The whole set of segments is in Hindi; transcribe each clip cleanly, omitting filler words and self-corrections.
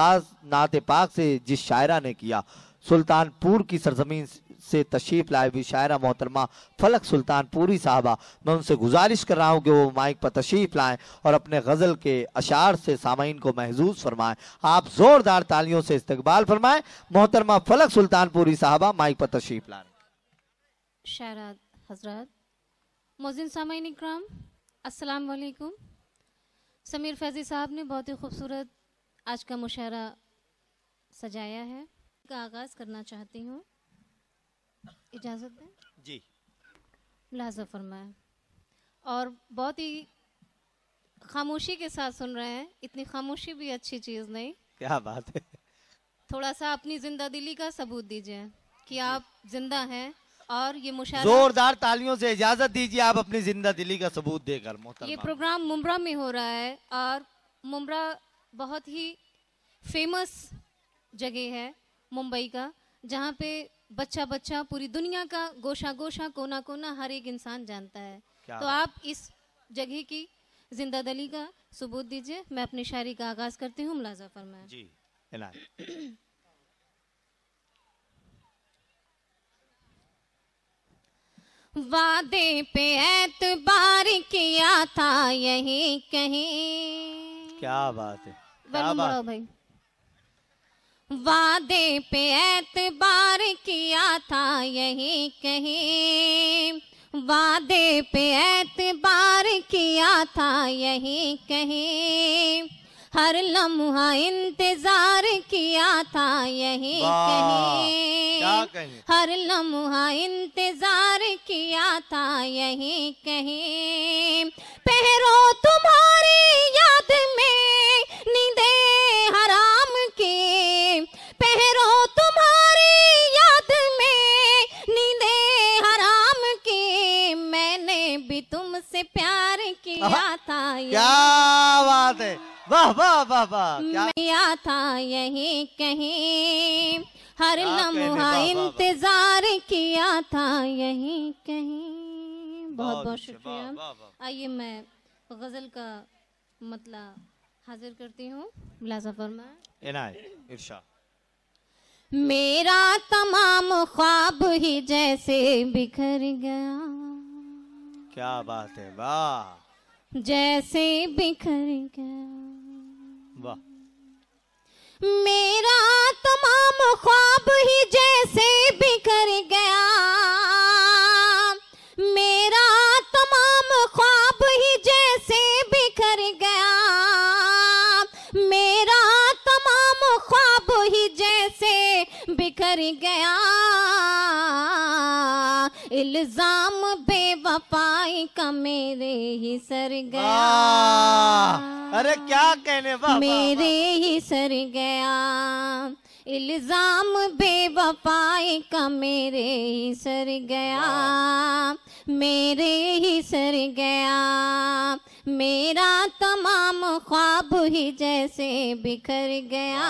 आगाज नात पाक से जिस शायरा ने किया, सुल्तानपुर की सरजमीन से तशरीफ लाए हुई शायरा मोहतरमा फलक सुल्तानपुरी साहबा, मैं उनसे गुजारिश कर रहा हूं कि वो माइक पर तशरीफ लाएं और अपने गजल के अशार से सामीन को महजूज फरमाएं। आप जोरदार तालियों से इस्तकबाल फरमाएं। मोहतरमा फलक सुल्तानपुरी साहबा माइक पर तशरीफ लाएं। शायरा हजरत, मोज़िन सामीन इकराम, अस्सलाम वालेकुम। समीर फैजी साहब ने बहुत ही खूबसूरत आज का मुशायरा सजाया है, का आगाज़ करना चाहती हूँ, इजाज़त दें जी। मुलाज़ा फरमाएं। और बहुत ही खामोशी के साथ सुन रहे हैं, इतनी खामोशी भी अच्छी चीज़ नहीं। क्या बात है। थोड़ा सा अपनी जिंदा दिली का सबूत दीजिए कि आप जिंदा हैं। और ये मुशायरा जोरदार तालियों से इजाजत दीजिए आप अपनी जिंदा दिली का सबूत देकर। ये प्रोग्राम मुंब्रा में हो रहा है और मुंब्रा बहुत ही फेमस जगह है मुंबई का, जहाँ पे बच्चा बच्चा पूरी दुनिया का गोशा गोशा कोना कोना हर एक इंसान जानता है। तो आप इस जगह की जिंदा दिली का सबूत दीजिए। मैं अपनी शायरी का आगाज करती हूँ, मुलाज़ा फरमाएं जी। वादे पे एतबार किया था यही कहीं। क्या बात है, क्या बात भाई। वादे पे एतबार किया था यही कहीं, वादे पे एतबार किया था यही कहीं, हर लम्हा इंतजार किया था यही कहीं, हर लम्हा इंतजार किया था यही कहीं, पहरो तुम्हारी याद में नींदे हराम की, पहरो तुम्हारी याद में नींदे हराम की, मैंने भी तुमसे प्यार किया था। क्या बात है, वाह वाह वाह वाह। किया था यही कहीं, हर लम्हा इंतजार किया था यही कहीं। बहुत बहुत शुक्रिया। आइए मैं गजल का मतलब हाजिर करती हूँ, मुलाज़ा फरमाएं। इरशाद। मेरा तमाम ख्वाब ही जैसे बिखर गया। क्या बात है, वाह। जैसे बिखर गया, वाह। मेरा तमाम ख्वाब ही जैसे बिखर गया, मेरा तमाम ख्वाब ही जैसे बिखर गया, मेरा तमाम ख्वाब ही जैसे बिखर गया, इल्जाम बेवफाई का मेरे ही सर गया। अरे क्या कहने, वाह। मेरे ही सर गया, इल्जाम बेवफाई का मेरे ही सर गया, मेरे ही सर गया, मेरा तमाम ख्वाब ही जैसे बिखर गया,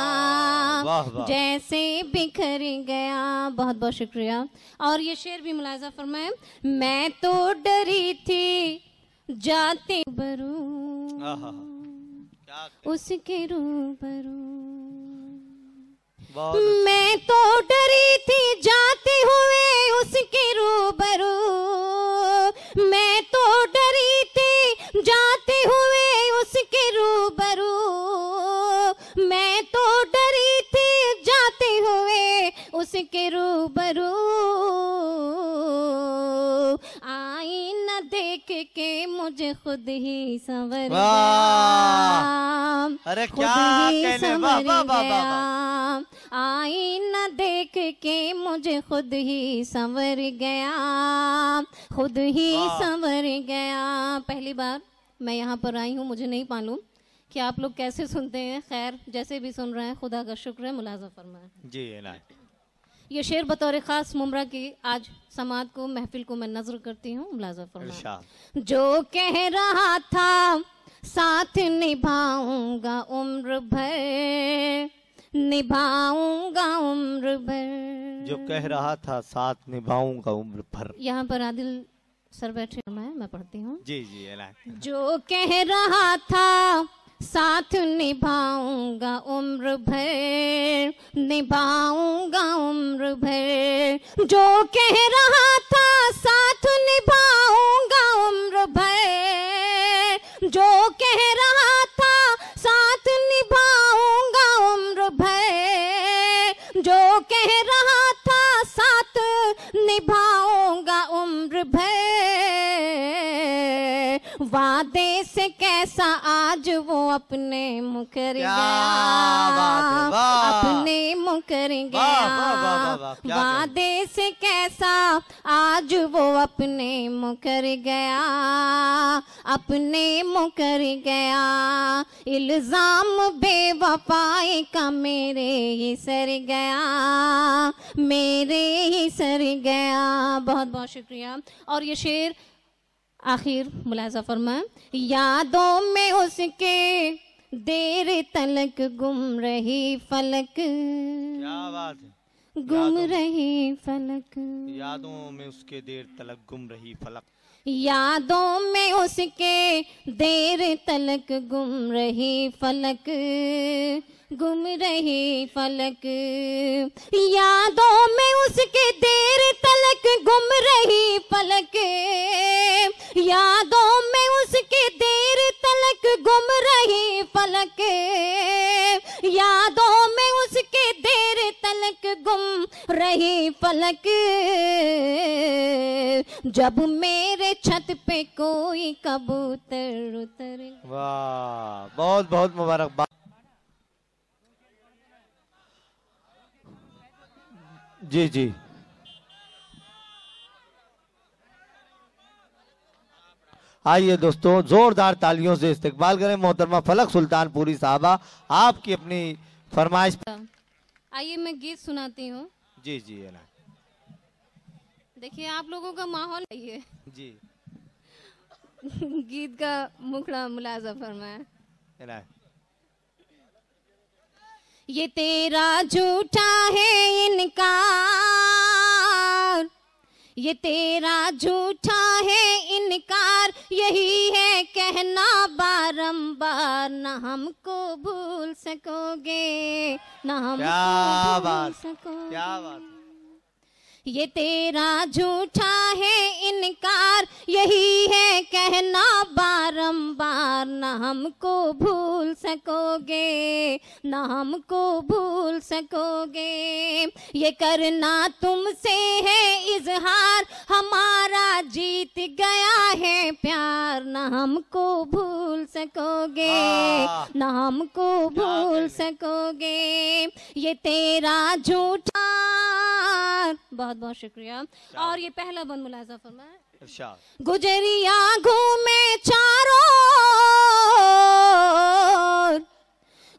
जैसे बिखर गया। बहुत बहुत शुक्रिया। और ये शेर भी मुलाज़ा फरमाएं। मैं तो डरी थी जाते बरू उसके रूबरू, मैं तो डरी थी जाते हुए उसके रूबरू, मैं तो डरी थी जाते हुए उसके रूबरू, मैं तो डरी थी जाते हुए उसके रूबरू, आई न देख के मुझे खुद ही संवर गया। अरे क्या कहने, वाह वाह वाह। आई न देख के मुझे खुद ही संवर गया, खुद ही संवर गया। पहली बार मैं यहाँ पर आई हूँ, मुझे नहीं मालूम कि आप लोग कैसे सुनते हैं। खैर जैसे भी सुन रहे हैं खुदा का शुक्र है। मुलाज़ा फरमाएं जी। ये शेर बतौर खास मुमरा की आज समात को महफिल को मैं नजर करती हूँ। मुलाज़ा फरमाएं। जो कह रहा था साथ निभाऊंगा उम्र भर, निभाऊंगा उम्र भर, जो कह रहा था साथ निभाऊंगा उम्र भर। यहाँ पर आदिल सर बैठे, मैं पढ़ती हूँ। जी जी। जो कह रहा था साथ निभाऊंगा उम्र भर, निभाऊंगा उम्र भर। जो कह रहा था साथ निभाऊंगा उम्र भर, जो कह रहा था साथ निभाऊंगा उम्र भर, जो कह रहा था साथ निभाऊंगा उम्र भर। वादे से कैसा आज वो अपने मुकर गया, अपने मुकर गया। वादे से कैसा आज वो अपने मुकर गया, अपने मुकर गया। इल्जाम बेवफाई का मेरे ही सर गया, मेरे ही सर गया। बहुत बहुत शुक्रिया। और ये शेर आखिर मुलाजा फरमाएं। यादों में उसके देर तलक गुम रही फलक, क्या बात है, गुम रही फलक। यादों में उसके देर तलक गुम रही फलक, यादों में उसके देर तलक गुम रही फलक, गुम रही फलक। यादों में उसके देर तलक गुम रही फलक, यादों में उसके देर तलक गुम रही फलक, यादों में उसके देर तलक गुम रही फलक। जब मेरे छत पे कोई कबूतर उतर। वाह, बहुत बहुत मुबारकबाद। जी जी, आइए दोस्तों जोरदार तालियों से इस्तकबाल करें मोहतरमा फलक सुल्तानपुरी साहबा, आपकी अपनी फरमाइश। आइए मैं गीत सुनाती हूँ। जी जी है ना, देखिए आप लोगों का माहौल है जी। गीत का मुखड़ा मुलाजा फरमाए। है ना, ये तेरा झूठा है इनकार, ये तेरा झूठा है इनकार, यही है कहना बारंबार। न हमको भूल सकोगे, न हमको भूल सकोगे। क्या बात, ये तेरा झूठा है इनकार, यही है कहना बारंबार। न हमको भूल सकोगे, न हमको भूल सकोगे। ये करना तुमसे है इजहार, हमारा जीत गया है प्यार। न हमको भूल सकोगे, न हमको भूल सकोगे। ये तेरा झूठा। बहुत बहुत शुक्रिया। और ये पहला बंद मुलाजा फरमाए। गुजरिया घूमे चारों,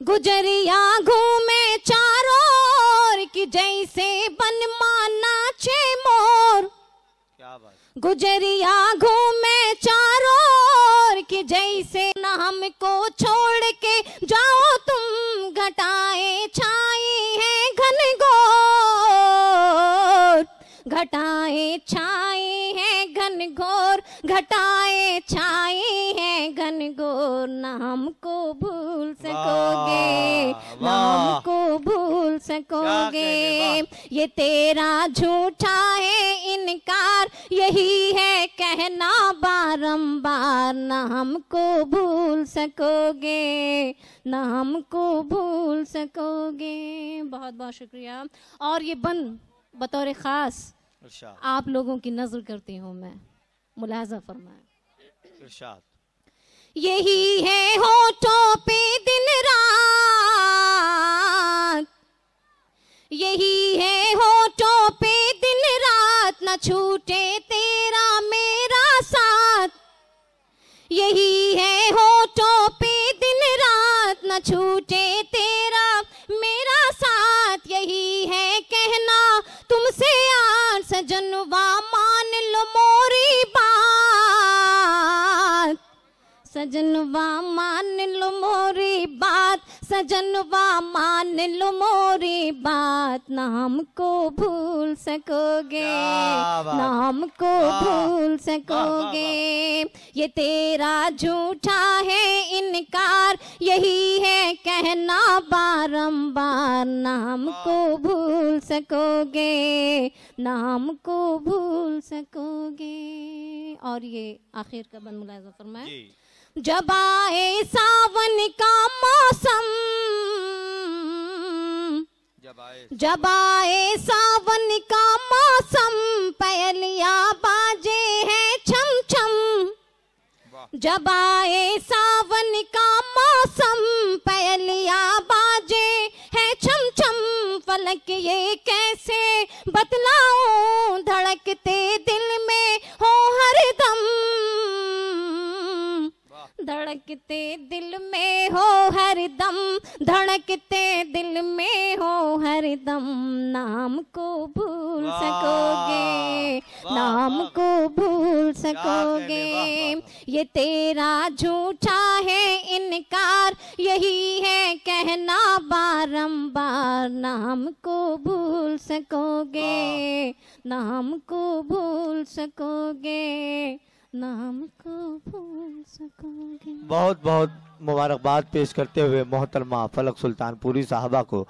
गुजरिया घूमे चारों की जैसे बनमा नाचे मोर। क्या बात, गुजरिया घूमे चारों की जैसे। न हमको छोड़ के जाओ तुम, घटाए छाई है घनघोर, घटाए छाई है घनघोर, घटाए छाई है घनघोर। न हमको भूल सकोगे, न हमको भूल सकोगे। ये तेरा झूठा है इनकार, यही है कहना बारंबार। न हमको भूल सकोगे, न हमको भूल सकोगे। बहुत बहुत शुक्रिया। और ये बंद बतौर खास आप लोगों की नजर करती हूँ मैं, मुलाजा फरमाए। यही है होठों पे दिन रात, यही है होठों पे दिन रात, न छूटे तेरा मेरा साथ। यही है होठों पे दिन रात, न छूटे तेरा मेरा साथ। यही है कहना तुमसे आज सजनवा, मान लो मोरी बात। सजनवा मान लो मोरी बात, सजनवा मान लो मोरी बात, नाम को भूल सकोगे, क्या बात। नाम को वाह। भूल सकोगे। ये तेरा झूठा है इनकार, यही है कहना बारंबार, नाम को भूल सकोगे, नाम को भूल सकोगे। और ये आखिर का बंद मुलाहिजा फरमाए। जी। जब आए सावन का मौसम, जब आए सावन का मौसम, पयलिया बाजे है छम छम। जब आए सावन का मौसम, पयलिया बाजे है छम छम। फलक ये कैसे बतलाऊं, धड़कते दिल में हो हरदम, धड़कते दिल में हो हरदम, धड़कते दिल में हो हरदम। नाम को भूल वाह, सकोगे, वाह, नाम वाह। को भूल क्या कहने, सकोगे। वाह, वाह। ये तेरा झूठा है इनकार, यही है कहना बारंबार, नाम को भूल सकोगे, नाम को भूल सकोगे, नाम को भूल सकोगे। बहुत बहुत मुबारकबाद पेश करते हुए मोहतरमा फलक सुल्तानपुरी साहबा को